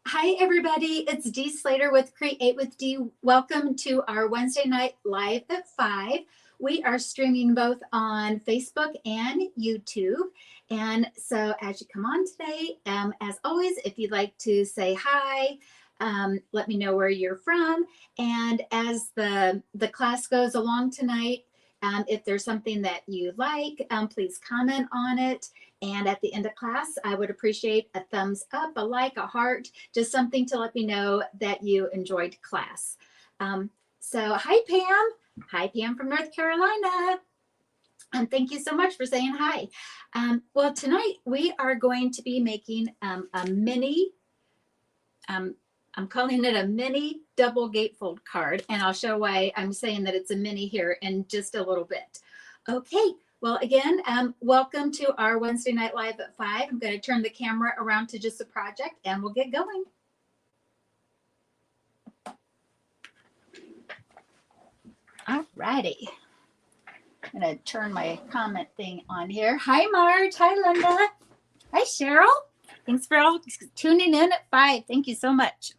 Hi, everybody. It's Dee Slater with Create with Dee. Welcome to our Wednesday night live at 5. We are streaming both on Facebook and YouTube. And so as you come on today, as always, if you'd like to say hi, let me know where you're from. And as the class goes along tonight, if there's something that you like, please comment on it. And at the end of class, I would appreciate a thumbs up, a like, a heart, just something to let me know that you enjoyed class. So hi, Pam. Hi, Pam from North Carolina. And thank you so much for saying hi. Well, tonight we are going to be making a mini, I'm calling it a mini double gatefold card, and I'll show why I'm saying that it's a mini here in just a little bit. Okay, well, again, welcome to our Wednesday Night Live at 5. I'm going to turn the camera around to just a project and we'll get going. All righty. I'm going to turn my comment thing on here. Hi, Marge. Hi, Linda. Hi, Cheryl. Thanks for all tuning in at 5. Thank you so much.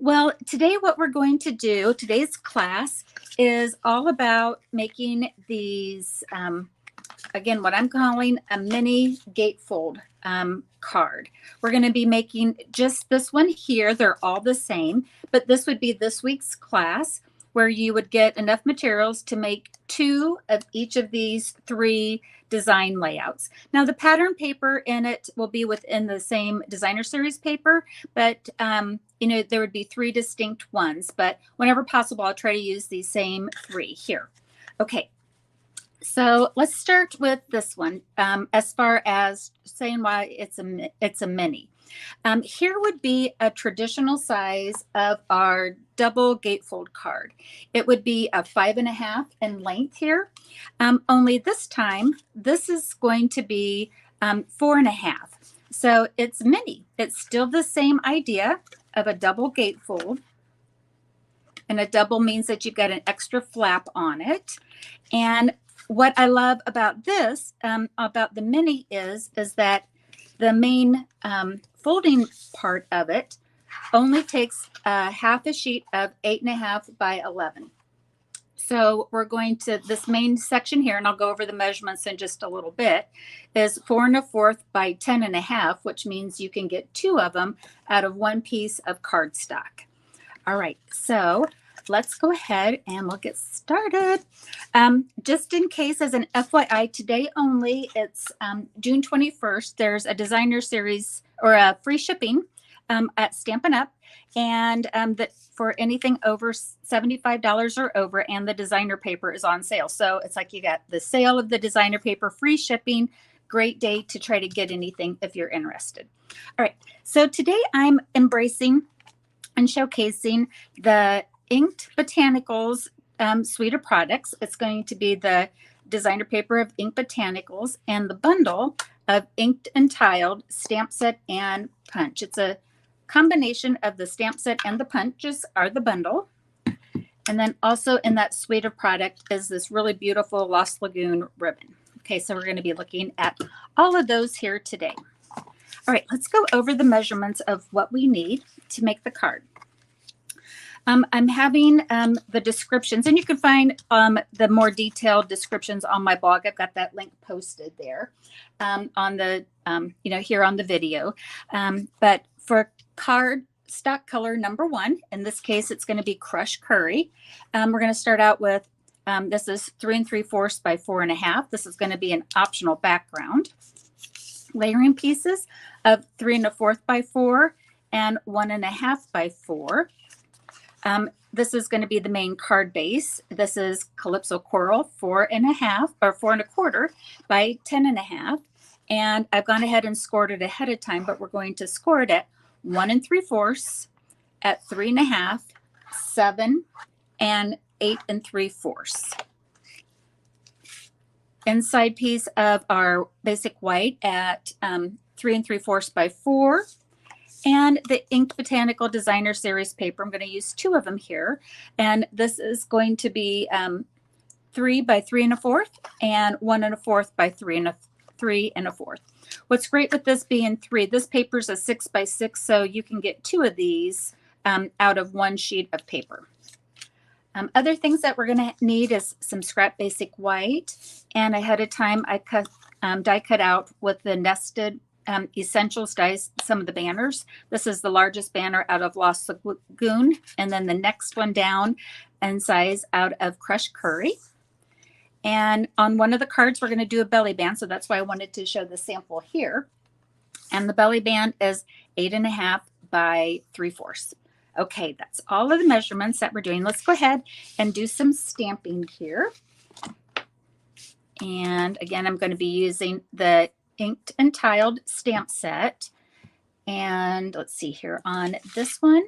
Well, today what we're going to do, today's class is all about making these, again, what I'm calling a mini gatefold card. We're going to be making just this one here. They're all the same, but this would be this week's class where you would get enough materials to make 2 of each of these 3 design layouts. Now the pattern paper in it will be within the same designer series paper, but there would be 3 distinct ones, but whenever possible, I'll try to use these same 3 here. Okay. So let's start with this one as far as saying why it's a mini. Here would be a traditional size of our double gatefold card. It would be a 5.5 in length here. Only this time, this is going to be 4.5. So it's mini. It's still the same idea of a double gatefold. And a double means that you've got an extra flap on it. And what I love about this, about the mini is that the main folding part of it only takes half a sheet of 8.5 by 11. So we're going to, this main section here, and I'll go over the measurements in just a little bit, is 4 1/4 by 10.5, which means you can get 2 of them out of 1 piece of cardstock. All right, so let's go ahead and we'll get started. Just in case, as an FYI, today only, it's June 21st. There's a designer series or a free shipping at Stampin' Up! And that for anything over $75 or over, and the designer paper is on sale. So it's like you got the sale of the designer paper, free shipping. Great day to try to get anything if you're interested. All right, so today I'm embracing and showcasing the Inked Botanicals suite of products. It's going to be the designer paper of Inked Botanicals and the bundle of Inked and Tiled stamp set and punch. It's a combination of the stamp set and the punches are the bundle. And then also in that suite of product is this really beautiful Lost Lagoon ribbon. Okay, so we're going to be looking at all of those here today. All right, let's go over the measurements of what we need to make the card. I'm having the descriptions, and you can find the more detailed descriptions on my blog. I've got that link posted there on the, here on the video. But for card stock color number 1, in this case, it's going to be Crushed Curry. We're going to start out with, this is 3 3/4 by 4.5. This is going to be an optional background. Layering pieces of 3 1/4 by 4 and 1.5 by 4. This is going to be the main card base. This is Calypso Coral 4.5 or 4 1/4 by 10.5. And I've gone ahead and scored it ahead of time, but we're going to score it at 1 3/4, at 3.5, 7, and 8 3/4. Inside piece of our basic white at 3 3/4 by 4. And the Inked Botanical Designer Series paper, I'm going to use 2 of them here. And this is going to be 3 by 3 1/4 and 1 1/4 by 3 3, and a 4th. What's great with this being 3, this paper is a 6 by 6, so you can get 2 of these out of 1 sheet of paper. Other things that we're going to need is some scrap basic white, and ahead of time I die cut out with the nested essentials dies some of the banners. This is the largest banner out of Lost Lagoon, and then the next one down in size out of Crushed Curry. And on one of the cards, we're going to do a belly band, so that's why I wanted to show the sample here. And the belly band is 8.5 by 3/4. Okay, that's all of the measurements that we're doing. Let's go ahead and do some stamping here. And again, I'm going to be using the inked and tiled stamp set. And let's see here on this one.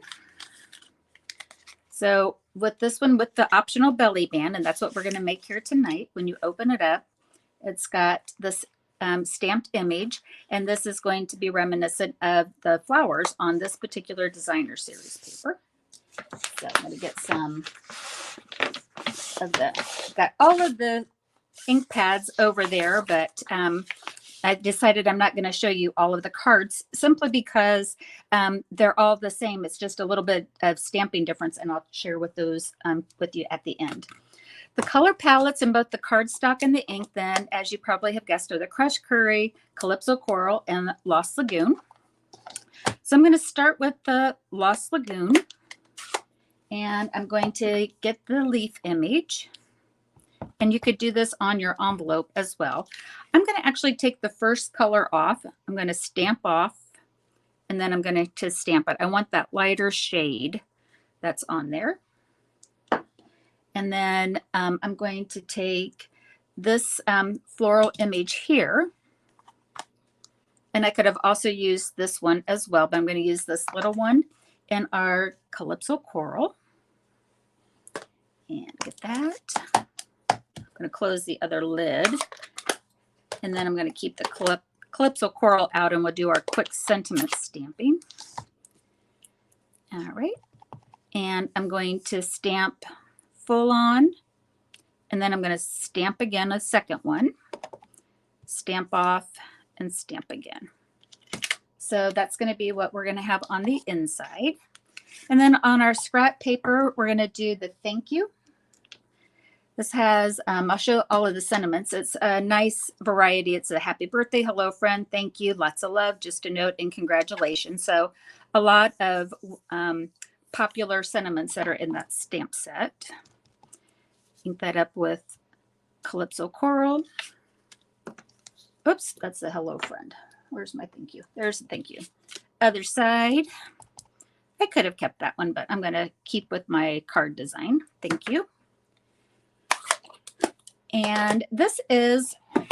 So with this one, with the optional belly band, and that's what we're going to make here tonight, when you open it up, it's got this stamped image, and this is going to be reminiscent of the flowers on this particular designer series paper. So I'm going to get some of got all of the ink pads over there, but I decided I'm not going to show you all of the cards simply because they're all the same. It's just a little bit of stamping difference, and I'll share with those with you at the end. The color palettes in both the cardstock and the ink, then, as you probably have guessed, are the Crushed Curry, Calypso Coral, and Lost Lagoon. So I'm going to start with the Lost Lagoon, and I'm going to get the leaf image. And you could do this on your envelope as well. I'm going to actually take the first color off. I'm going to stamp off, and then I'm going to stamp it. I want that lighter shade that's on there. And then I'm going to take this floral image here. And I could have also used this one as well, but I'm going to use this little one in our Calypso Coral. And get that. I'm going to close the other lid. And then I'm going to keep the Calypso Coral out, and we'll do our quick sentiment stamping. All right. And I'm going to stamp full on, and then I'm going to stamp again a second one, stamp off, and stamp again. So that's going to be what we're going to have on the inside. And then on our scrap paper, we're going to do the thank you. This has, I'll show all of the sentiments. It's a nice variety. It's a happy birthday, hello friend, thank you, lots of love, just a note, and congratulations. So a lot of popular sentiments that are in that stamp set. Ink that up with Calypso Coral. Oops, that's the hello friend. Where's my thank you? There's the thank you. Other side. I could have kept that one, but I'm going to keep with my card design. Thank you. And this is, I'm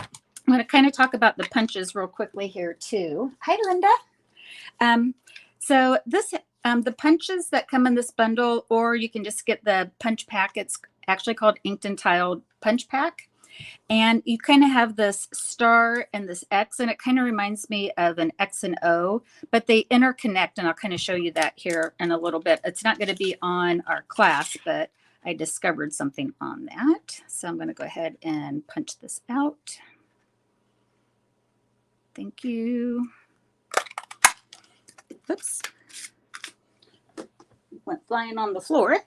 going to kind of talk about the punches real quickly here too. Hi, Linda. So this, the punches that come in this bundle, or you can just get the punch pack. It's actually called Inked and Tiled Punch Pack. And you kind of have this star and this X, and it kind of reminds me of an X and O, but they interconnect, and I'll kind of show you that here in a little bit. It's not going to be on our class, but I discovered something on that. So I'm going to go ahead and punch this out. Thank you. Oops. Went flying on the floor.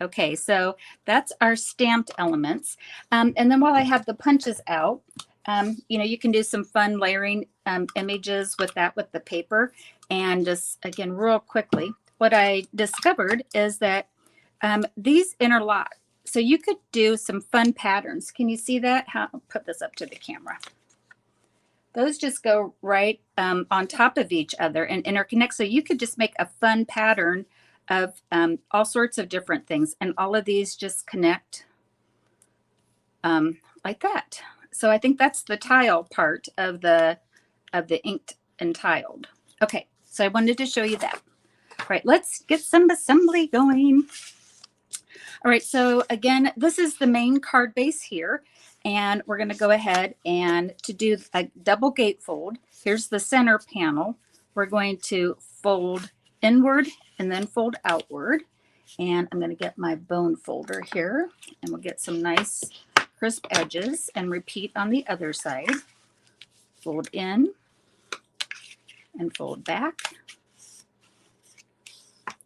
Okay, so that's our stamped elements. And then while I have the punches out, you know, you can do some fun layering images with that, with the paper. And just, again, real quickly, what I discovered is that these interlock. So you could do some fun patterns. Can you see that? I'll put this up to the camera. Those just go right on top of each other and interconnect. So you could just make a fun pattern of all sorts of different things, and all of these just connect like that. So I think that's the tile part of the inked and tiled. Okay, so I wanted to show you that. All right, let's get some assembly going. All right, so again, this is the main card base here, and we're going to go ahead and to do a double gatefold. Here's the center panel. We're going to fold inward and then fold outward. And I'm going to get my bone folder here, and we'll get some nice crisp edges and repeat on the other side. Fold in and fold back.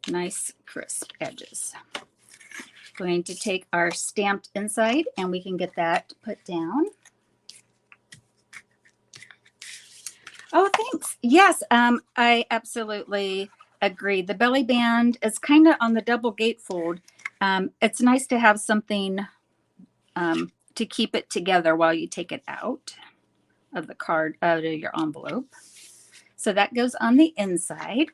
Nice crisp edges. Going to take our stamped inside and we can get that put down. Oh, thanks. Yes, I absolutely agree. The belly band is kind of on the double gatefold. It's nice to have something to keep it together while you take it out of the card, out of your envelope. So that goes on the inside.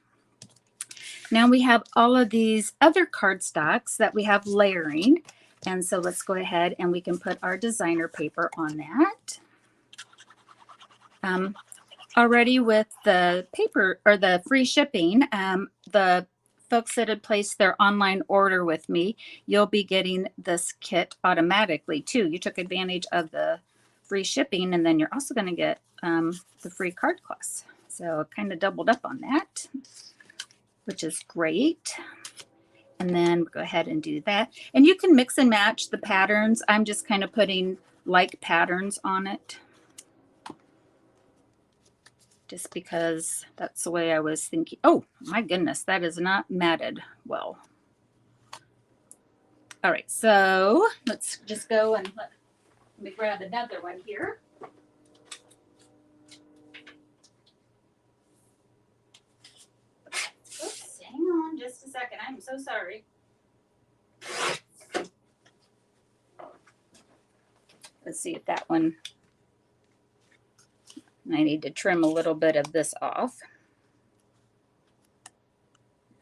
Now we have all of these other cardstocks that we have layering. And so let's go ahead and we can put our designer paper on that. Already with the paper or the free shipping, the folks that had placed their online order with me, you'll be getting this kit automatically too. You took advantage of the free shipping and then you're also going to get the free card class. So kind of doubled up on that, which is great. And then go ahead and do that. And you can mix and match the patterns. I'm just kind of putting like patterns on it, just because that's the way I was thinking. Oh my goodness, that is not matted well. All right, so let's just go and let me grab another one here. Oops, hang on just a second. I'm so sorry. Let's see if that one, I need to trim a little bit of this off.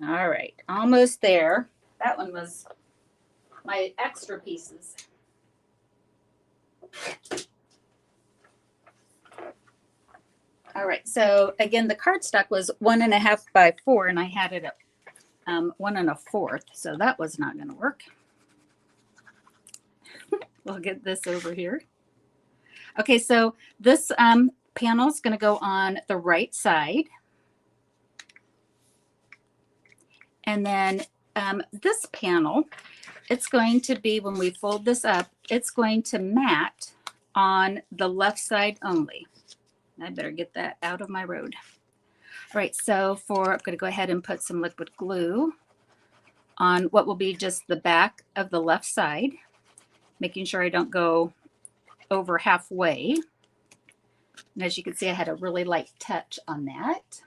All right, almost there. That one was my extra pieces. All right, so again, the cardstock was 1.5 by 4, and I had it at 1 1/4, so that was not going to work. We'll get this over here. Okay, so this panel is going to go on the right side. And then this panel, it's going to be, when we fold this up, it's going to mat on the left side only. I better get that out of my road. All right, so I'm going to go ahead and put some liquid glue on what will be just the back of the left side, making sure I don't go over halfway. And as you can see, I had a really light touch on that.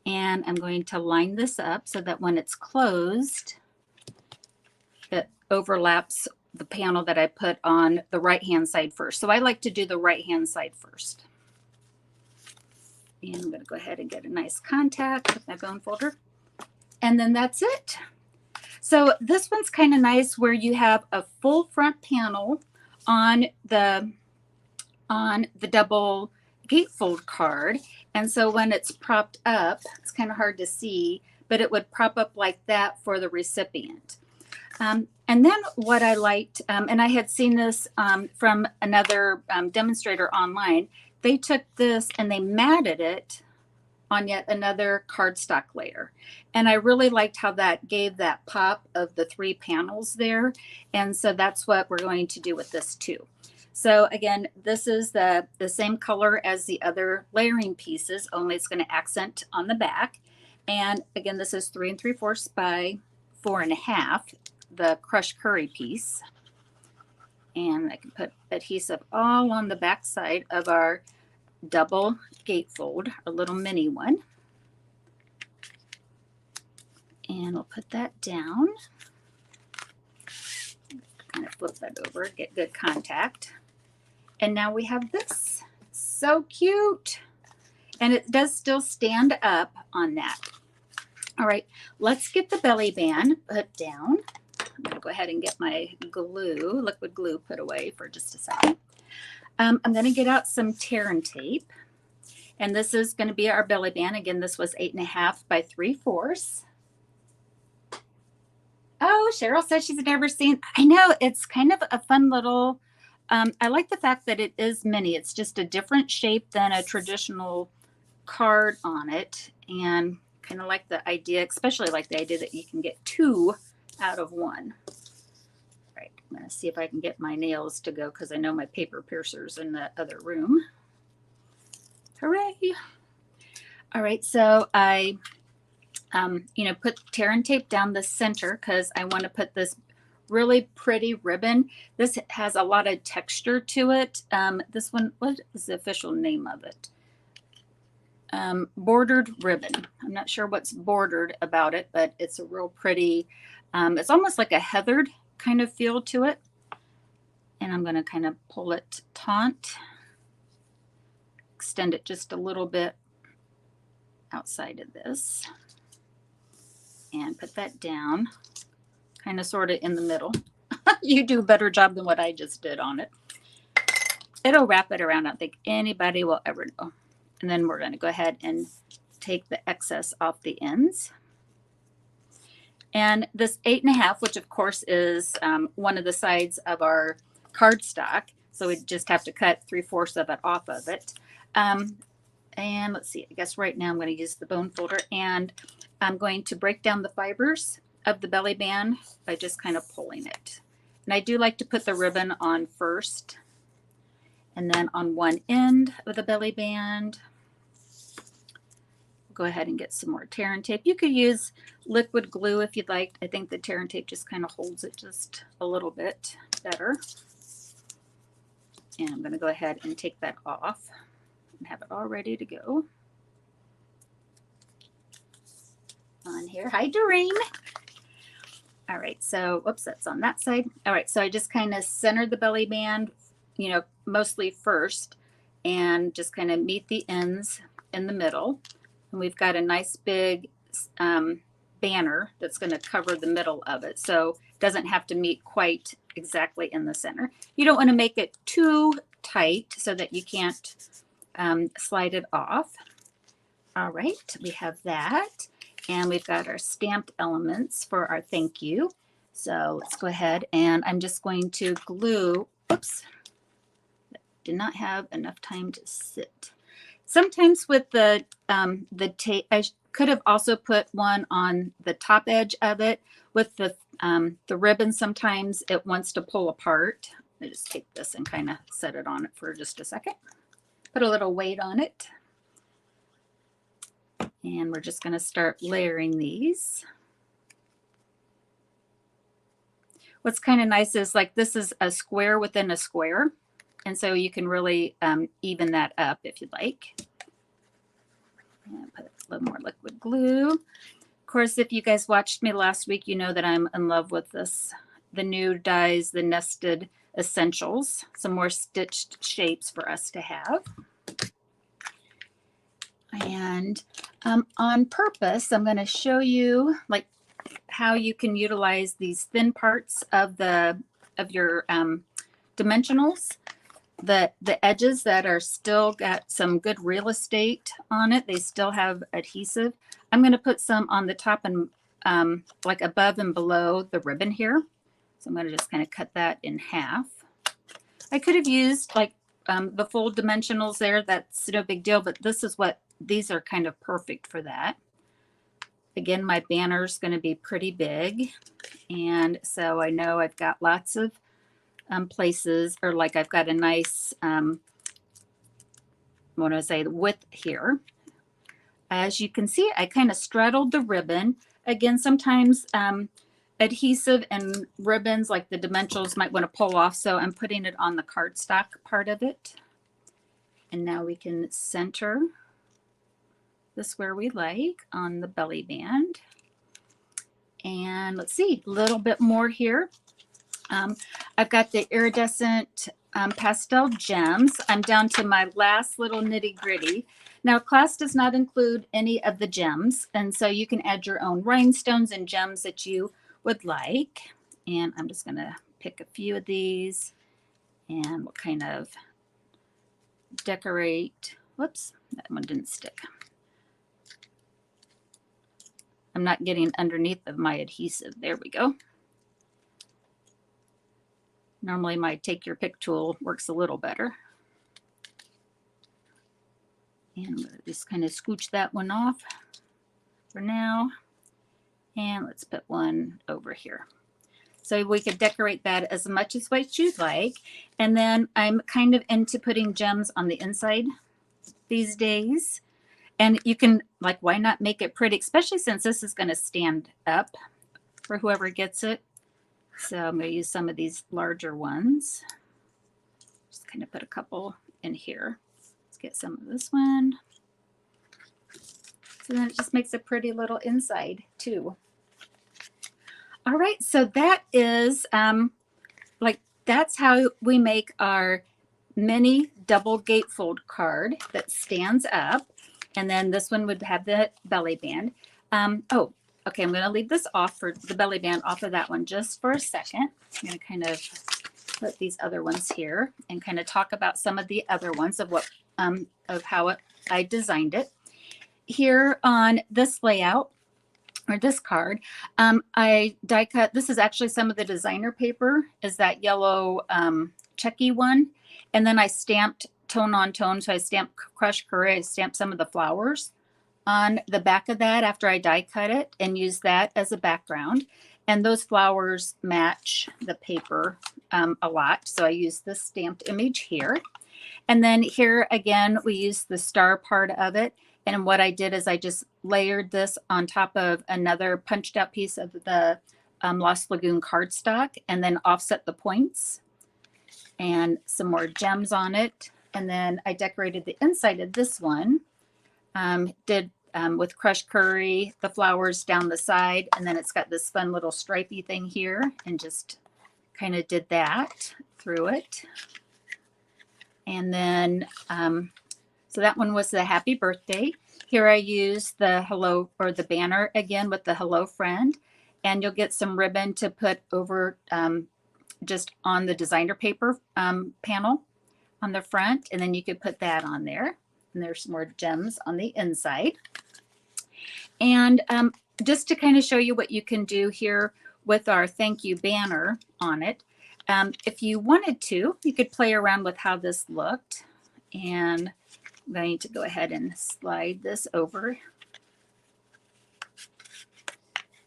And I'm going to line this up so that when it's closed, it overlaps the panel that I put on the right-hand side first. So I like to do the right-hand side first. And I'm going to go ahead and get a nice contact with my bone folder. And then that's it. So this one's kind of nice where you have a full front panel on the double gatefold card. And so when it's propped up, it's kind of hard to see, but it would prop up like that for the recipient. And then what I liked, and I had seen this from another demonstrator online, they took this and they matted it on yet another cardstock layer. And I really liked how that gave that pop of the 3 panels there. And so that's what we're going to do with this too. So again, this is the same color as the other layering pieces, only it's going to accent on the back. And again, this is 3 3/4 by 4.5, the crushed curry piece. And I can put adhesive all on the back side of our double gatefold, a little mini one. And we'll put that down. Kind of flip that over, get good contact. And now we have this. So cute. And it does still stand up on that. All right, let's get the belly band put down. I'm going to go ahead and get my glue, liquid glue, put away for just a second. I'm going to get out some tear and tape. And this is going to be our belly band. Again, this was 8.5 by 3/4. Oh, Cheryl says she's never seen. I know, it's kind of a fun little, I like the fact that it is mini. It's just a different shape than a traditional card on it. And kind of like the idea, especially like the idea that you can get 2 out of 1. All right, I'm going to see if I can get my nails to go because I know my paper piercer's in the other room. All right, so I, put tear and tape down the center because I want to put this really pretty ribbon. This has a lot of texture to it. This one, what is the official name of it? Bordered ribbon. I'm not sure what's bordered about it, but it's a real pretty, it's almost like a heathered kind of feel to it. And I'm going to kind of pull it taut, extend it just a little bit outside of this, and put that down, kind of sort of in the middle. You do a better job than what I just did on it. It'll wrap it around. I don't think anybody will ever know. And then we're going to go ahead and take the excess off the ends. And this 8.5, which of course is one of the sides of our cardstock, so we just have to cut 3/4 of it off of it. And let's see, I guess right now I'm going to use the bone folder, and I'm going to break down the fibers of the belly band by just kind of pulling it. And I do like to put the ribbon on first, and then on one end of the belly band, go ahead and get some more tear and tape. You could use liquid glue if you'd like. I think the tear and tape just kind of holds it just a little bit better. And I'm going to go ahead and take that off and have it all ready to go on here. Hi, Doreen. All right, so whoops, that's on that side. All right, so I just kind of centered the belly band, mostly first, and just kind of meet the ends in the middle. And we've got a nice big banner that's going to cover the middle of it, so it doesn't have to meet quite exactly in the center. You don't want to make it too tight so that you can't slide it off. All right, we have that, and we've got our stamped elements for our thank you. So let's go ahead, and I'm just going to glue. Oops, did not have enough time to sit. Sometimes with the tape, I could have also put one on the top edge of it. With the ribbon, sometimes it wants to pull apart. I just take this and kind of set it on it for just a second. Put a little weight on it. And we're just going to start layering these. What's kind of nice is like this is a square within a square. And so you can really even that up if you'd like. And put a little more liquid glue. Of course, if you guys watched me last week, you know that I'm in love with this, the new dies, the nested essentials, some more stitched shapes for us to have. And on purpose, I'm going to show you like how you can utilize these thin parts of your dimensionals. The edges that are still got some good real estate on it, they still have adhesive. I'm going to put some on the top and like above and below the ribbon here. So I'm going to just kind of cut that in half. I could have used like the full dimensionals there. That's no big deal, but this is what these are kind of perfect for that. Again, my banner is going to be pretty big. And so I know I've got lots of places, or like I've got a nice, width here. As you can see, I kind of straddled the ribbon. Again, sometimes adhesive and ribbons like the dimensionals might want to pull off, so I'm putting it on the cardstock part of it. And now we can center this where we like on the belly band. And let's see, a little bit more here. I've got the iridescent pastel gems. I'm down to my last little nitty gritty. Now, class does not include any of the gems, and so you can add your own rhinestones and gems that you would like. And I'm just going to pick a few of these, and we'll kind of decorate. Whoops, that one didn't stick. I'm not getting underneath of my adhesive. There we go. Normally my take your pick tool works a little better. And I'm going to just kind of scooch that one off for now. And let's put one over here. So we could decorate that as much as what you'd like. And then I'm kind of into putting gems on the inside these days. And you can, like, why not make it pretty, especially since this is going to stand up for whoever gets it. So I'm going to use some of these larger ones. Just kind of put a couple in here. Let's get some of this one. So then it just makes a pretty little inside too. All right, so that is that's how we make our mini double gatefold card that stands up. And then this one would have the belly band. Oh, okay, I'm going to leave this off for the belly band off of that one just for a second. I'm going to kind of put these other ones here and kind of talk about some of the other ones of what of how I designed it. Here on this layout or this card, I die cut. This is actually some of the designer paper, is that yellow checky one. And then I stamped tone on tone. So I stamped crushed curry. I stamped some of the flowers on the back of that after I die cut it and used that as a background. And those flowers match the paper a lot. So I used this stamped image here. And then here again, we used the star part of it. And what I did is I just layered this on top of another punched out piece of the Lost Lagoon cardstock and then offset the points and some more gems on it. And then I decorated the inside of this one, with crushed curry, the flowers down the side, and then it's got this fun little stripey thing here, and just kind of did that through it. And then, so that one was the happy birthday. Here I used the hello, or the banner again with the hello friend, and you'll get some ribbon to put over just on the designer paper panel on the front, and then you could put that on there. And there's some more gems on the inside. And just to kind of show you what you can do here with our thank you banner on it. If you wanted to, you could play around with how this looked. And I'm going to go ahead and slide this over.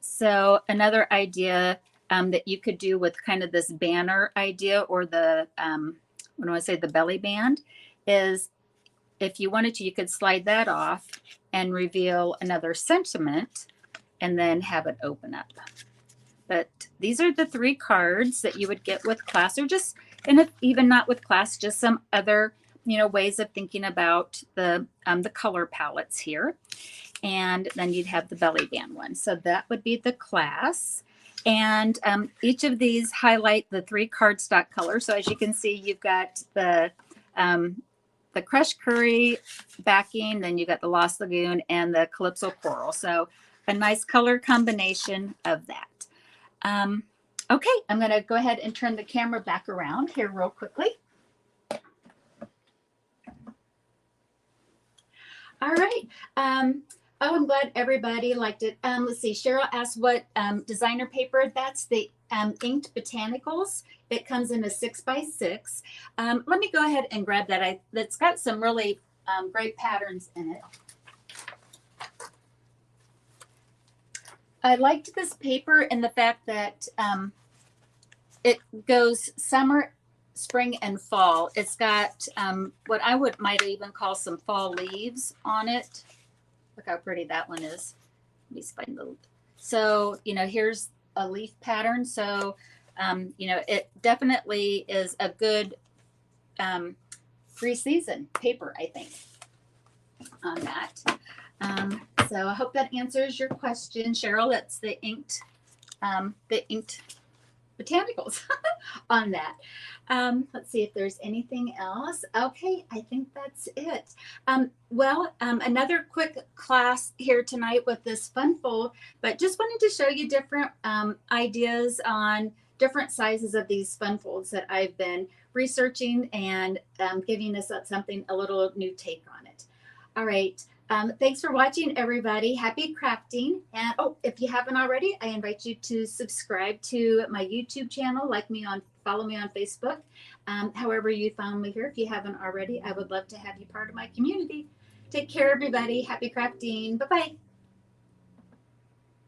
So another idea that you could do with kind of this banner idea, or the, what do I say, the belly band, is if you wanted to, you could slide that off and reveal another sentiment and then have it open up. But these are the 3 cards that you would get with class, or just, and if even not with class, just some other, you know, ways of thinking about the color palettes here. And then you'd have the belly band one. So that would be the class. And each of these highlight the 3 cardstock colors. So as you can see, you've got the crushed curry backing, then you got the Lost Lagoon and the Calypso Coral. So a nice color combination of that. Okay, I'm going to go ahead and turn the camera back around here real quickly. All right. Oh, I'm glad everybody liked it. Let's see. Cheryl asked what designer paper. That's the inked botanicals. It comes in a 6x6. Let me go ahead and grab that. That's got some really great patterns in it. I liked this paper in the fact that it goes summer, spring, and fall. It's got what I might even call some fall leaves on it. Look how pretty that one is. Let me find the. So, you know, here's a leaf pattern. So, you know, it definitely is a good pre-season paper, I think, on that. So I hope that answers your question, Cheryl. That's the inked botanicals on that. Let's see if there's anything else. Okay, I think that's it. Another quick class here tonight with this fun fold, but just wanted to show you different ideas on different sizes of these fun folds that I've been researching and giving us something, a little new take on it. All right. Thanks for watching, everybody. Happy crafting. And if you haven't already, I invite you to subscribe to my YouTube channel, follow me on Facebook. However you found me here, if you haven't already, I would love to have you part of my community. Take care, everybody. Happy crafting. Bye-bye.